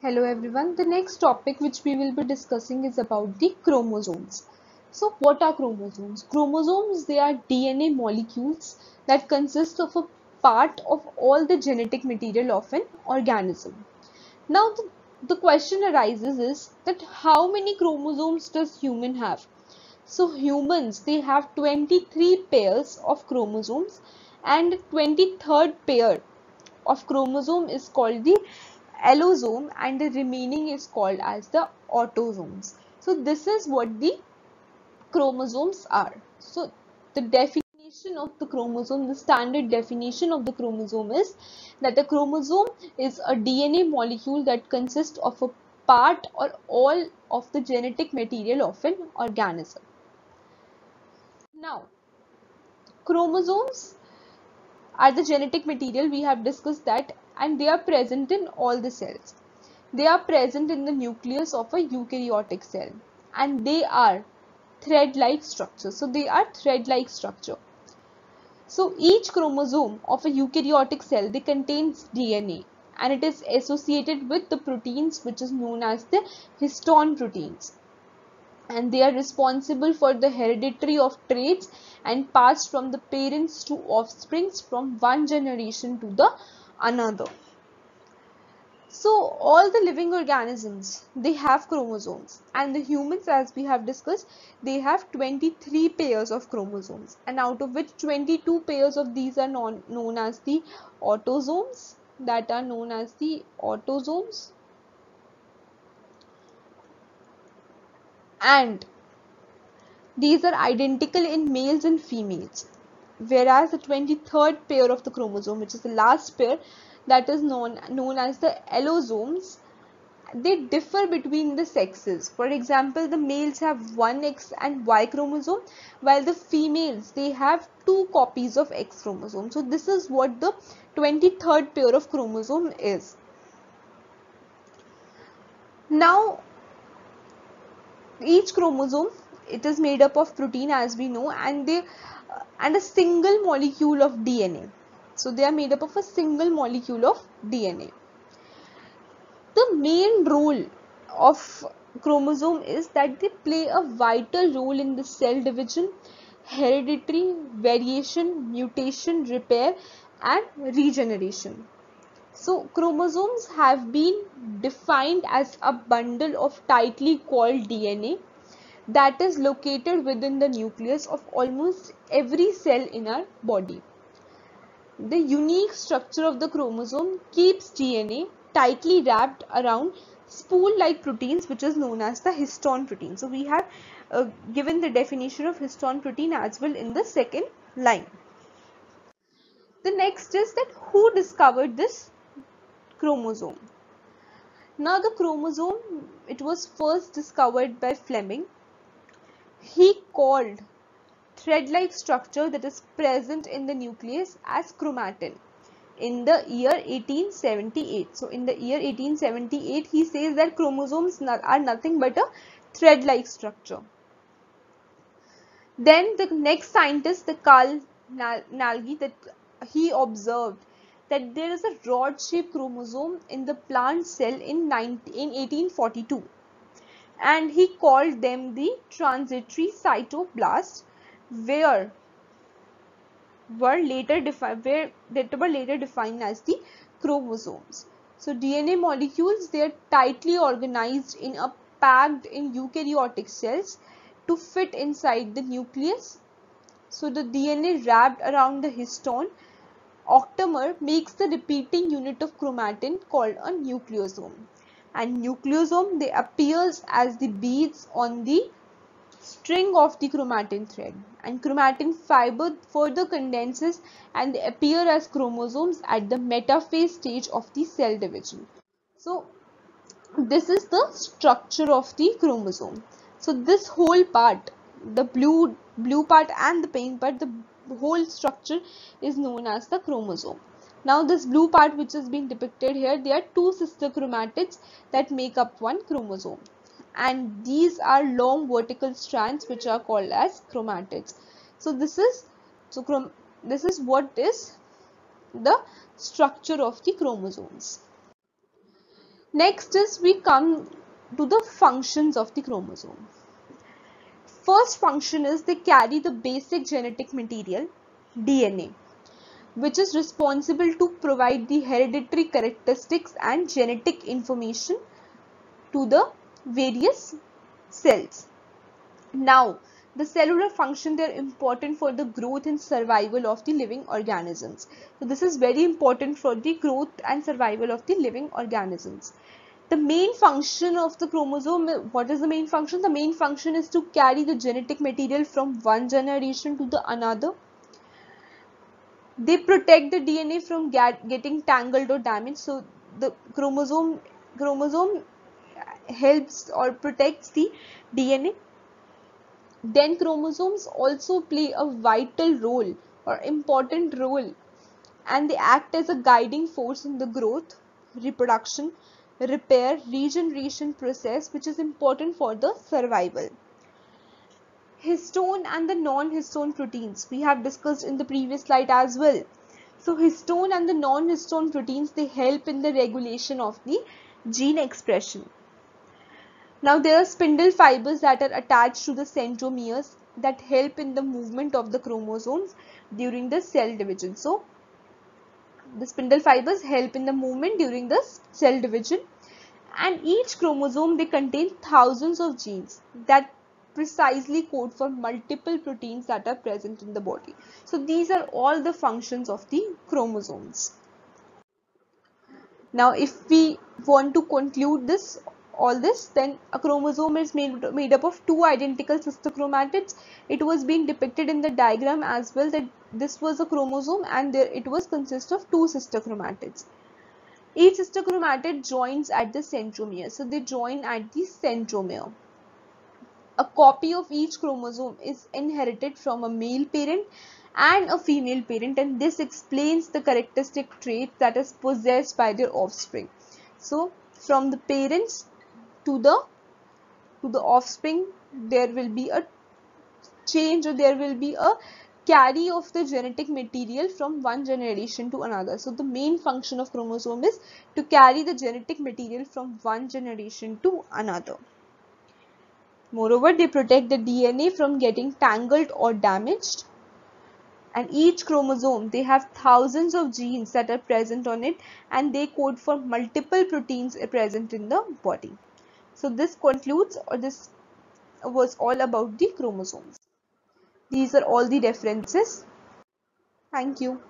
Hello everyone. The next topic which we will be discussing is about the chromosomes. So what are chromosomes? Chromosomes, they are DNA molecules that consist of a part of all the genetic material of an organism. Now the question arises is that how many chromosomes does human have? So humans, they have 23 pairs of chromosomes, and 23rd pair of chromosome is called the allosome, and the remaining is called as the autosomes. So this is what the chromosomes are. So the definition of the chromosome, the standard definition of the chromosome is that a chromosome is a DNA molecule that consists of a part or all of the genetic material of an organism. Now, chromosomes are the genetic material, we have discussed that, and they are present in all the cells. They are present in the nucleus of a eukaryotic cell, and they are thread-like structure. So they are thread-like structure. So each chromosome of a eukaryotic cell, they contains DNA, and it is associated with the proteins which is known as the histone proteins, and they are responsible for the hereditary of traits and passed from the parents to offsprings from one generation to the another. So all the living organisms, they have chromosomes, and the humans, as we have discussed, they have 23 pairs of chromosomes, and out of which 22 pairs of these are known as the autosomes, and these are identical in males and females, whereas the 23rd pair of the chromosome, which is the last pair, that is known as the allosomes, they differ between the sexes. For example, the males have one X and Y chromosome, while the females, they have two copies of X chromosome. So this is what the 23rd pair of chromosome is. Now, each chromosome, it is made up of protein, as we know, and a single molecule of DNA. So they are made up of a single molecule of DNA. The main role of chromosome is that they play a vital role in the cell division, hereditary, variation, mutation, repair, and regeneration. So chromosomes have been defined as a bundle of tightly coiled DNA that is located within the nucleus of almost every cell in our body. The unique structure of the chromosome keeps DNA tightly wrapped around spool-like proteins, which is known as the histone protein. So we have given the definition of histone protein as well in the second line. The next is that who discovered this chromosome? Now the chromosome, it was first discovered by Fleming. He called thread-like structure that is present in the nucleus as chromatin in the year 1878. So in the year 1878, he says that chromosomes are nothing but a thread-like structure. Then the next scientist, the Carl Nalgi, that he observed that there is a rod-shaped chromosome in the plant cell in 1842, and he called them the transitory cytoblasts, where were later defined as the chromosomes. So DNA molecules, they are tightly organized in a packed in eukaryotic cells to fit inside the nucleus. So the DNA wrapped around the histone octamer makes the repeating unit of chromatin called a nucleosome. And nucleosome, they appears as the beads on the string of the chromatin thread, and chromatin fiber further condenses and they appear as chromosomes at the metaphase stage of the cell division. So this is the structure of the chromosome. So this whole part, the blue part and the pink part, the whole structure is known as the chromosome. Now this blue part which is being depicted here, there are two sister chromatids that make up one chromosome, and these are long vertical strands which are called as chromatids. So this is what is the structure of the chromosomes. Next is we come to the functions of the chromosome. First function is they carry the basic genetic material, DNA, which is responsible to provide the hereditary characteristics and genetic information to the various cells. Now, the cellular function, they are important for the growth and survival of the living organisms. So this is very important for the growth and survival of the living organisms. The main function of the chromosome, what is the main function? The main function is to carry the genetic material from one generation to the another. They protect the DNA from getting tangled or damaged. So the chromosome helps or protects the DNA. Then chromosomes also play a vital role or important role, and they act as a guiding force in the growth, reproduction, repair, regeneration process, which is important for the survival. Histone and the non-histone proteins we have discussed in the previous slide as well. So histone and the non-histone proteins, they help in the regulation of the gene expression. Now there are spindle fibers that are attached to the centromeres that help in the movement of the chromosomes during the cell division. So the spindle fibers help in the movement during the cell division, and each chromosome, they contain thousands of genes that precisely code for multiple proteins that are present in the body. So these are all the functions of the chromosomes. Now if we want to conclude all this, then a chromosome is made up of two identical sister chromatids. It was being depicted in the diagram as well that this was a chromosome and there it was consist of two sister chromatids. Each sister chromatid joins at the centromere. So they join at the centromere. A copy of each chromosome is inherited from a male parent and a female parent, and this explains the characteristic traits that is possessed by their offspring. So from the parents to the offspring, there will be a change, or there will be a carry of the genetic material from one generation to another. So the main function of chromosome is to carry the genetic material from one generation to another. Moreover, they protect the DNA from getting tangled or damaged. And each chromosome, they have thousands of genes that are present on it, and they code for multiple proteins present in the body. So this concludes, or this was all about the chromosomes. These are all the references. Thank you.